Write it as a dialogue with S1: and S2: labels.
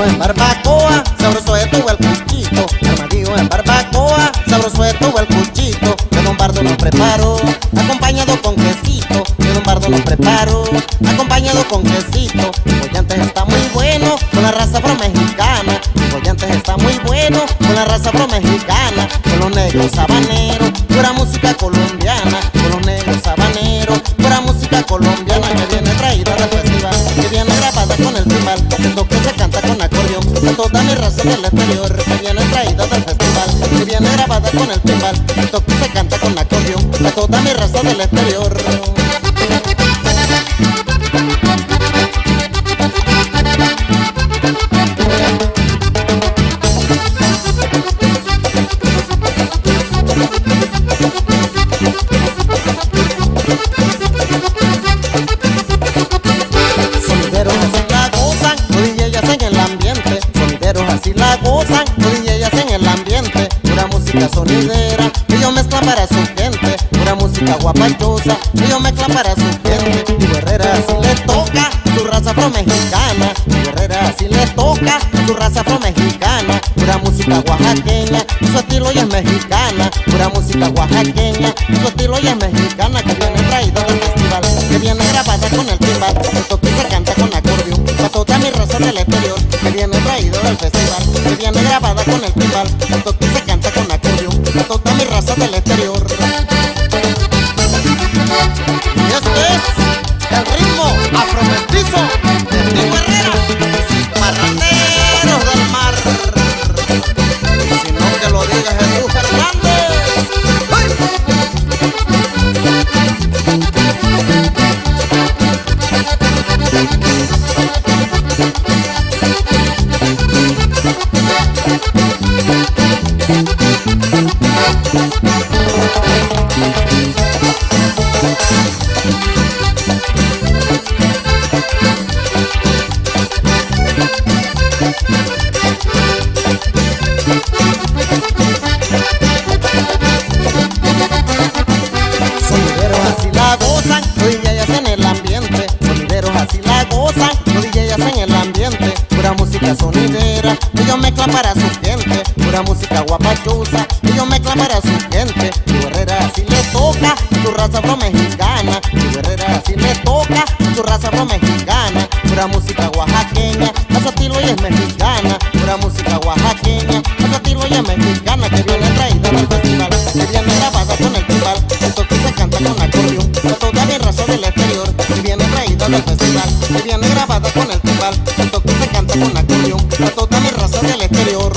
S1: En barbacoa, sabroso estuvo el cuchito. Armadillo en barbacoa, sabroso estuvo el cuchito. De Lombardo lo preparo, acompañado con quesito. De Lombardo lo preparo, acompañado con quesito. El Bollantes está muy bueno con la raza afro-mexicana. El Bollantes está muy bueno con la raza afro-mexicana. Con los negros habaneros, pura música colombiana. Con los negros habaneros, pura música colombiana. Que viene traída del festival, que viene grabada con el timbal. Esto que se canta con acordeón, de toda mi raza del exterior. Que viene traída del festival, que viene grabada con el timbal. Esto que se canta con acordeón, de toda mi raza del exterior. Así la gozan, los DJs en el ambiente. Pura música sonidera, ellos mezclan para su gente. Pura música guapachosa, ellos mezclan para su gente. Y Herrera así le toca su raza afro-mexicana. Y Herrera así le toca su raza afro-mexicana. Pura música oaxaqueña, su estilo ya es mexicana. Pura música oaxaqueña, su estilo ya es mexicana. Que viene traída del festival, que viene grabada con el timbal. Esto que se canta con acordeón, para toda mi raza del exterior. Que viene traído del festival, que viene grabada con el timbal. Esto que se canta con acordeón, para toda mi raza del exterior. Y este es el ritmo afromestizo de Diego Herrera, parranderos del mar. Y si no que lo diga Jesús Fernández. Sonideros así la gozan, los DJs en el ambiente. Sonideros así la gozan, los DJs en el ambiente. Pura música sonidera, ellos mezclan para su gente. Pura música guapachosa, ellos mezclan para su gente. Y Herrera así le toca su raza afro-mexicana. Y Herrera así le toca su raza afro-mexicana. Pura música oaxaqueña, a su estilo y es mexicana. Pura música oaxaqueña, a su estilo y es mexicana. Que viene traída del festival, que viene grabada con el timbal. Esto que se canta con acordeón, de toda mi raza del exterior. Que viene traída del festival, que viene grabada con el timbal. Esto que se canta con acordeón, de toda mi raza del exterior.